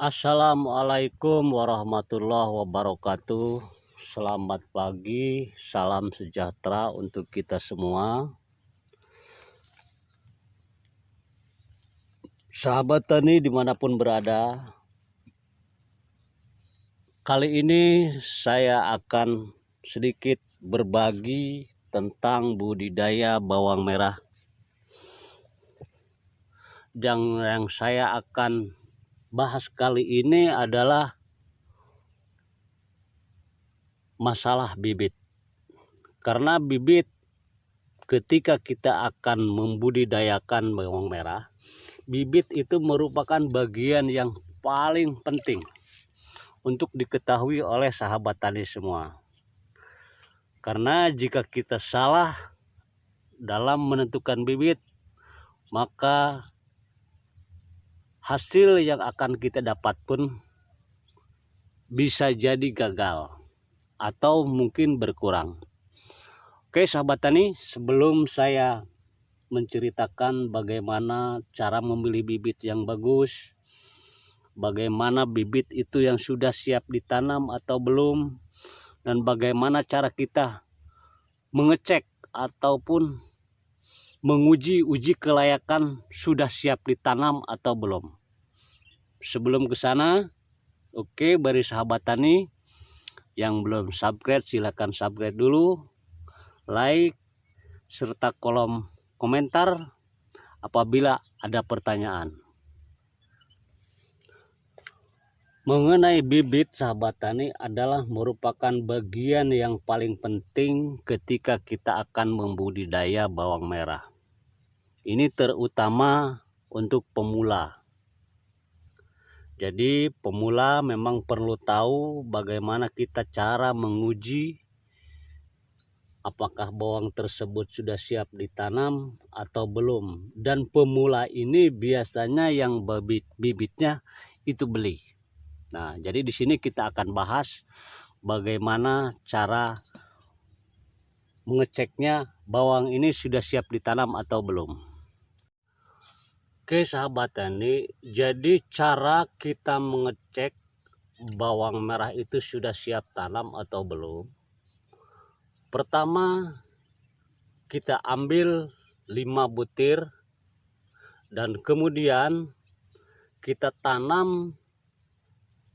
Assalamualaikum warahmatullahi wabarakatuh. Selamat pagi, salam sejahtera untuk kita semua. Sahabat tani dimanapun berada, kali ini saya akan sedikit berbagi tentang budidaya bawang merah. Yang saya akan bahas kali ini adalah masalah bibit. Karena bibit, ketika kita akan membudidayakan bawang merah, bibit itu merupakan bagian yang paling penting untuk diketahui oleh sahabat tani semua. Karena jika kita salah dalam menentukan bibit, maka hasil yang akan kita dapat pun bisa jadi gagal atau mungkin berkurang. Oke sahabat tani, sebelum saya menceritakan bagaimana cara memilih bibit yang bagus, bagaimana bibit itu yang sudah siap ditanam atau belum, dan bagaimana cara kita mengecek ataupun uji kelayakan sudah siap ditanam atau belum. Sebelum ke sana, oke, bagi sahabat tani yang belum subscribe, silakan subscribe dulu, like, serta kolom komentar apabila ada pertanyaan. Mengenai bibit, sahabat tani adalah merupakan bagian yang paling penting ketika kita akan membudidaya bawang merah. Ini terutama untuk pemula. Jadi pemula memang perlu tahu bagaimana kita cara menguji apakah bawang tersebut sudah siap ditanam atau belum. Dan pemula ini biasanya yang bibitnya itu beli. Nah, jadi di sini kita akan bahas bagaimana cara mengeceknya bawang ini sudah siap ditanam atau belum. Oke sahabat tani, jadi cara kita mengecek bawang merah itu sudah siap tanam atau belum. Pertama, kita ambil 5 butir dan kemudian kita tanam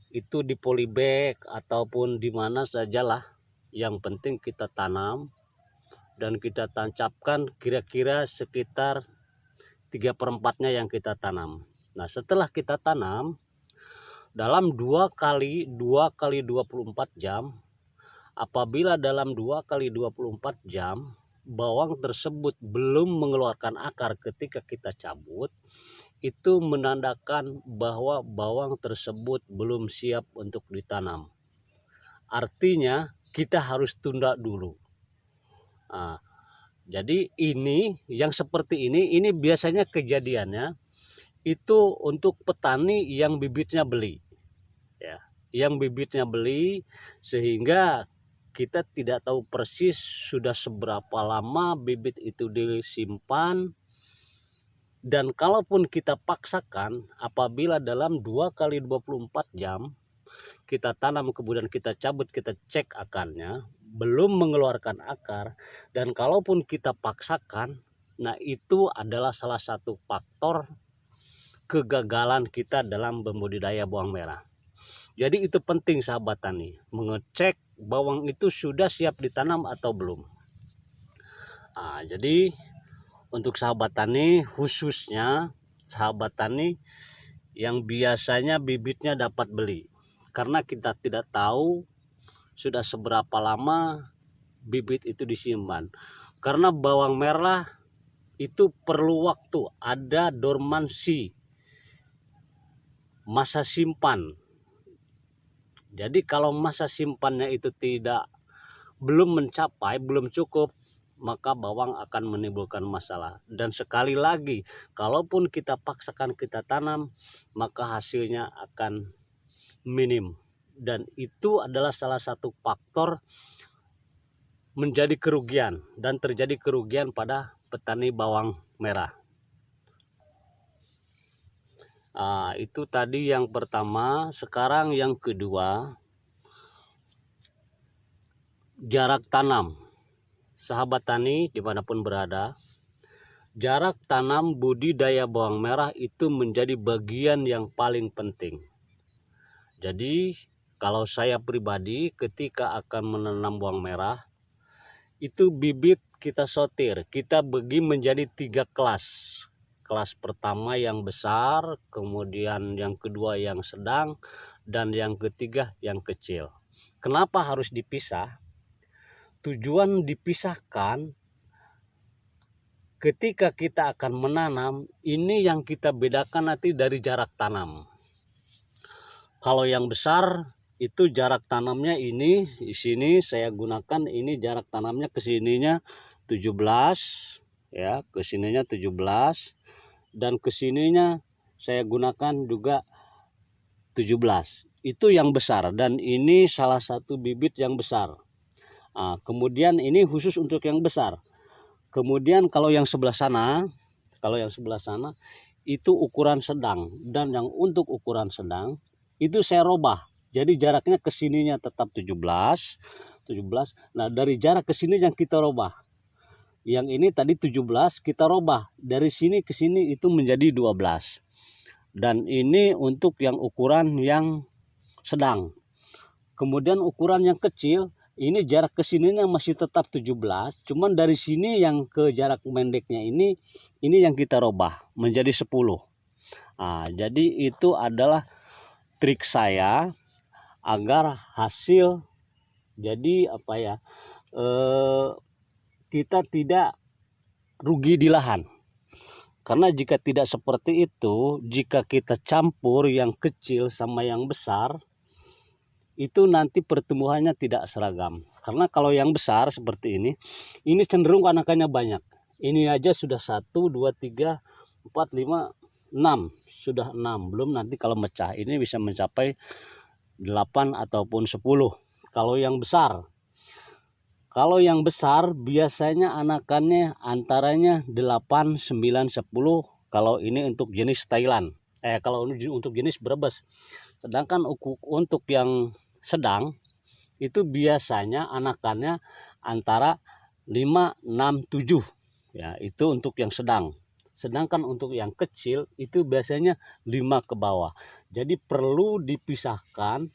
itu di polybag ataupun di mana sajalah. Yang penting kita tanam dan kita tancapkan kira-kira sekitar 3/4-nya yang kita tanam. Nah, setelah kita tanam dalam 2 kali 24 jam, apabila dalam 2 kali 24 jam bawang tersebut belum mengeluarkan akar ketika kita cabut, itu menandakan bahwa bawang tersebut belum siap untuk ditanam. Artinya kita harus tunda dulu. Nah, jadi ini yang seperti ini biasanya kejadiannya itu untuk petani yang bibitnya beli, ya, yang bibitnya beli, sehingga kita tidak tahu persis sudah seberapa lama bibit itu disimpan. Dan kalaupun kita paksakan, apabila dalam 2 kali 24 jam kita tanam kemudian kita cabut, kita cek akarnya belum mengeluarkan akar, dan kalaupun kita paksakan, nah itu adalah salah satu faktor kegagalan kita dalam membudidaya bawang merah. Jadi itu penting sahabat tani, mengecek bawang itu sudah siap ditanam atau belum. Nah, jadi untuk sahabat tani, khususnya sahabat tani yang biasanya bibitnya dapat beli, karena kita tidak tahu sudah seberapa lama bibit itu disimpan. Karena bawang merah itu perlu waktu, ada dormansi, masa simpan. Jadi kalau masa simpannya itu belum cukup, maka bawang akan menimbulkan masalah. Dan sekali lagi, kalaupun kita paksakan kita tanam, maka hasilnya akan minim. Dan itu adalah salah satu faktor menjadi kerugian dan terjadi kerugian pada petani bawang merah. Itu tadi yang pertama. Sekarang yang kedua, jarak tanam. Sahabat tani dimanapun berada, jarak tanam budidaya bawang merah itu menjadi bagian yang paling penting. Jadi kalau saya pribadi ketika akan menanam bawang merah, itu bibit kita sortir, kita bagi menjadi 3 kelas. Kelas pertama yang besar, kemudian yang kedua yang sedang, dan yang ketiga yang kecil. Kenapa harus dipisah? Tujuan dipisahkan ketika kita akan menanam, ini yang kita bedakan nanti dari jarak tanam. Kalau yang besar itu jarak tanamnya ini, di sini saya gunakan ini jarak tanamnya ke sininya 17 ya, ke sininya 17 dan ke sininya saya gunakan juga 17. Itu yang besar dan ini salah satu bibit yang besar. Kemudian ini khusus untuk yang besar. Kemudian kalau yang sebelah sana itu ukuran sedang, dan yang untuk ukuran sedang itu saya robah. Jadi jaraknya ke sininya tetap 17. Nah, dari jarak ke sini yang kita robah. Yang ini tadi 17 kita robah. Dari sini ke sini itu menjadi 12. Dan ini untuk yang ukuran yang sedang. Kemudian ukuran yang kecil, ini jarak ke sininya masih tetap 17, cuman dari sini yang ke jarak pendeknya ini yang kita robah menjadi 10. Jadi itu adalah trik saya agar hasil jadi kita tidak rugi di lahan. Karena jika tidak seperti itu, jika kita campur yang kecil sama yang besar, itu nanti pertumbuhannya tidak seragam. Karena kalau yang besar seperti ini cenderung anakannya banyak. Ini aja sudah 1, 2, 3, 4, 5, 6. Sudah 6. Belum nanti kalau mecah ini bisa mencapai 8 ataupun 10. Kalau yang besar biasanya anakannya antaranya 8, 9, 10. Kalau ini untuk jenis Thailand. Kalau untuk jenis Brebes. Sedangkan untuk yang sedang itu biasanya anakannya antara 5, 6, 7 ya, itu untuk yang sedang. Sedangkan untuk yang kecil itu biasanya 5 ke bawah. Jadi perlu dipisahkan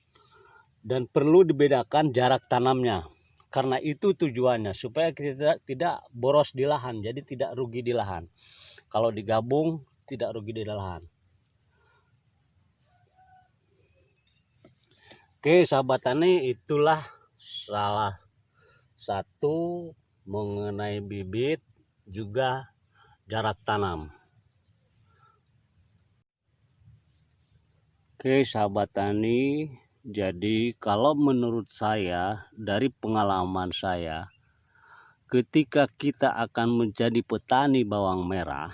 dan perlu dibedakan jarak tanamnya. Karena itu tujuannya supaya kita tidak boros di lahan, jadi tidak rugi di lahan. Kalau digabung tidak rugi di lahan. Oke sahabat tani, itulah salah satu mengenai bibit juga jarak tanam. Oke sahabat tani, jadi kalau menurut saya dari pengalaman saya, ketika kita akan menjadi petani bawang merah,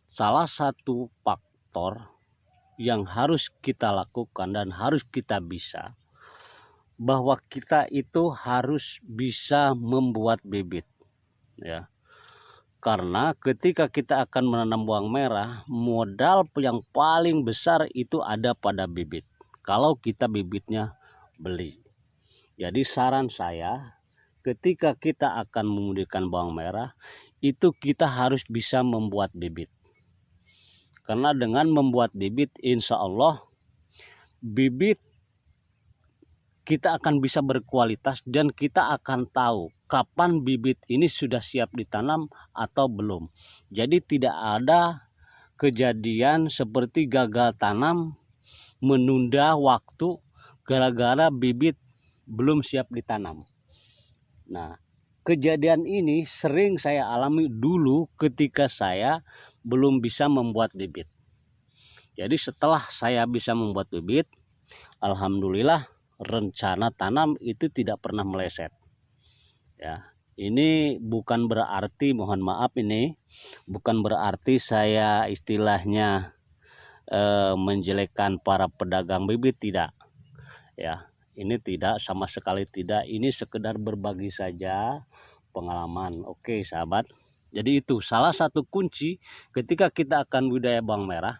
salah satu faktor yang harus kita lakukan dan harus kita bisa, bahwa kita itu harus bisa membuat bibit ya. Karena ketika kita akan menanam bawang merah, modal yang paling besar itu ada pada bibit. Kalau kita bibitnya beli. Jadi saran saya, ketika kita akan memudihkan bawang merah, itu kita harus bisa membuat bibit. Karena dengan membuat bibit, insya Allah bibit kita akan bisa berkualitas dan kita akan tahu kapan bibit ini sudah siap ditanam atau belum. Jadi tidak ada kejadian seperti gagal tanam, menunda waktu gara-gara bibit belum siap ditanam. Nah, kejadian ini sering saya alami dulu ketika saya belum bisa membuat bibit. Jadi setelah saya bisa membuat bibit, alhamdulillah rencana tanam itu tidak pernah meleset. Ya, ini bukan berarti, mohon maaf, ini bukan berarti saya istilahnya menjelekkan para pedagang bibit, tidak. Ya, ini tidak, sama sekali tidak. Ini sekedar berbagi saja pengalaman. Oke, sahabat. Jadi itu salah satu kunci ketika kita akan budidaya bawang merah,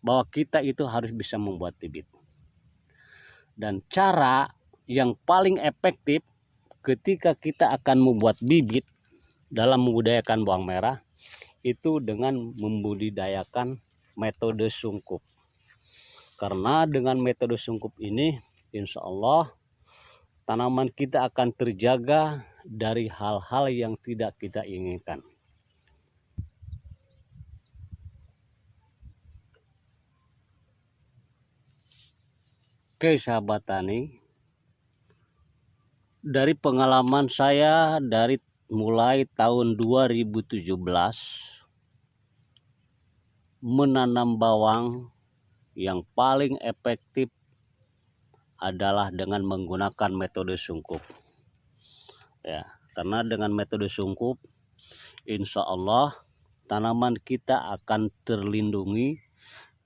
bahwa kita itu harus bisa membuat bibit. Dan cara yang paling efektif ketika kita akan membuat bibit dalam membudidayakan bawang merah itu dengan membudidayakan metode sungkup. Karena dengan metode sungkup ini insya Allah tanaman kita akan terjaga dari hal-hal yang tidak kita inginkan. Oke sahabat tani, dari pengalaman saya dari mulai tahun 2017 menanam bawang, yang paling efektif adalah dengan menggunakan metode sungkup. Ya, karena dengan metode sungkup insya Allah tanaman kita akan terlindungi,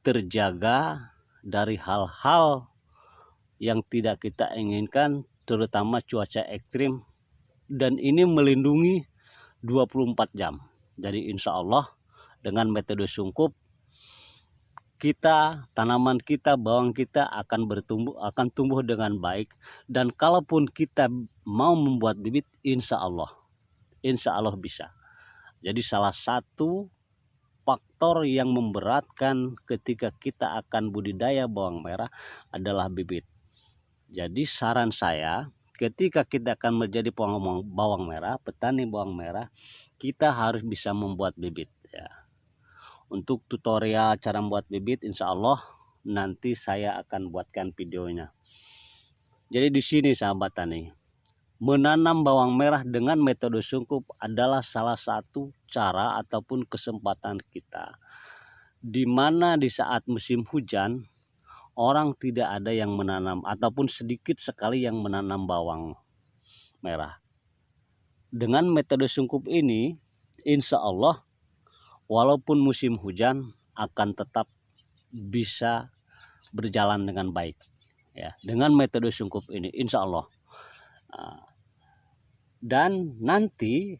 terjaga dari hal-hal yang tidak kita inginkan, terutama cuaca ekstrim, dan ini melindungi 24 jam. Jadi insya Allah dengan metode sungkup kita, tanaman kita, bawang kita akan tumbuh dengan baik. Dan kalaupun kita mau membuat bibit, insya Allah bisa. Jadi salah satu faktor yang memberatkan ketika kita akan budidaya bawang merah adalah bibit. Jadi saran saya, ketika kita akan menjadi bawang merah, petani bawang merah, kita harus bisa membuat bibit ya. Untuk tutorial cara membuat bibit insya Allah nanti saya akan buatkan videonya. Jadi di sini sahabat tani, menanam bawang merah dengan metode sungkup adalah salah satu cara ataupun kesempatan kita, di mana di saat musim hujan orang tidak ada yang menanam ataupun sedikit sekali yang menanam bawang merah. Dengan metode sungkup ini insya Allah walaupun musim hujan akan tetap bisa berjalan dengan baik ya, dengan metode sungkup ini insya Allah. Dan nanti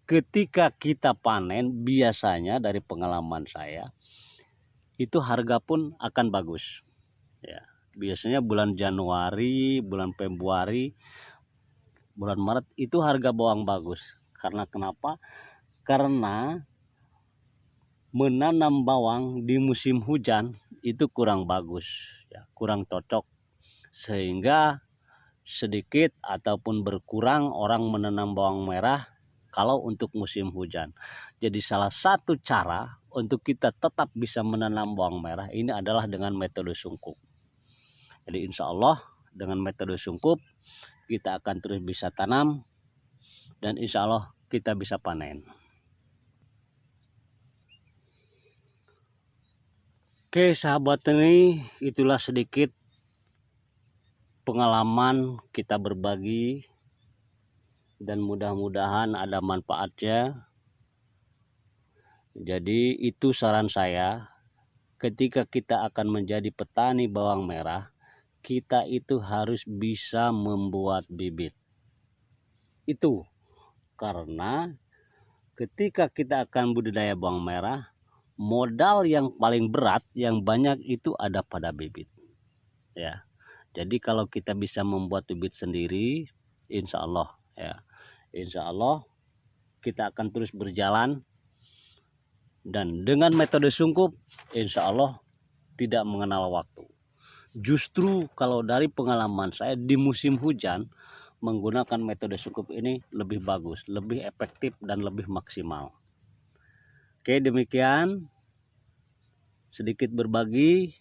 ketika kita panen, biasanya dari pengalaman saya itu harga pun akan bagus ya. Biasanya bulan Januari, bulan Februari, bulan Maret itu harga bawang bagus. Karena kenapa? Karena menanam bawang di musim hujan itu kurang bagus ya, kurang cocok, sehingga sedikit ataupun berkurang orang menanam bawang merah kalau untuk musim hujan. Jadi salah satu cara untuk kita tetap bisa menanam bawang merah ini adalah dengan metode sungkup. Jadi insya Allah dengan metode sungkup kita akan terus bisa tanam dan insya Allah kita bisa panen. Oke sahabat tani, itulah sedikit pengalaman kita berbagi dan mudah-mudahan ada manfaatnya. Jadi itu saran saya, ketika kita akan menjadi petani bawang merah, kita itu harus bisa membuat bibit. Itu karena ketika kita akan budidaya bawang merah, modal yang paling berat yang banyak itu ada pada bibit ya. Jadi kalau kita bisa membuat bibit sendiri insya Allah ya, insya Allah kita akan terus berjalan. Dan dengan metode sungkup insya Allah tidak mengenal waktu. Justru kalau dari pengalaman saya di musim hujan menggunakan metode sungkup ini lebih bagus, lebih efektif dan lebih maksimal. Oke, demikian sedikit berbagi.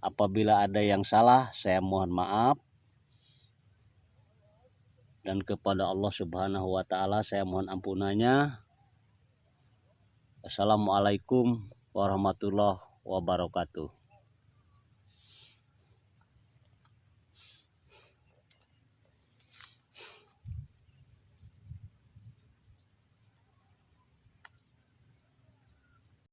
Apabila ada yang salah saya mohon maaf, dan kepada Allah Subhanahu wa taala saya mohon ampunannya. Assalamualaikum warahmatullahi wabarakatuh.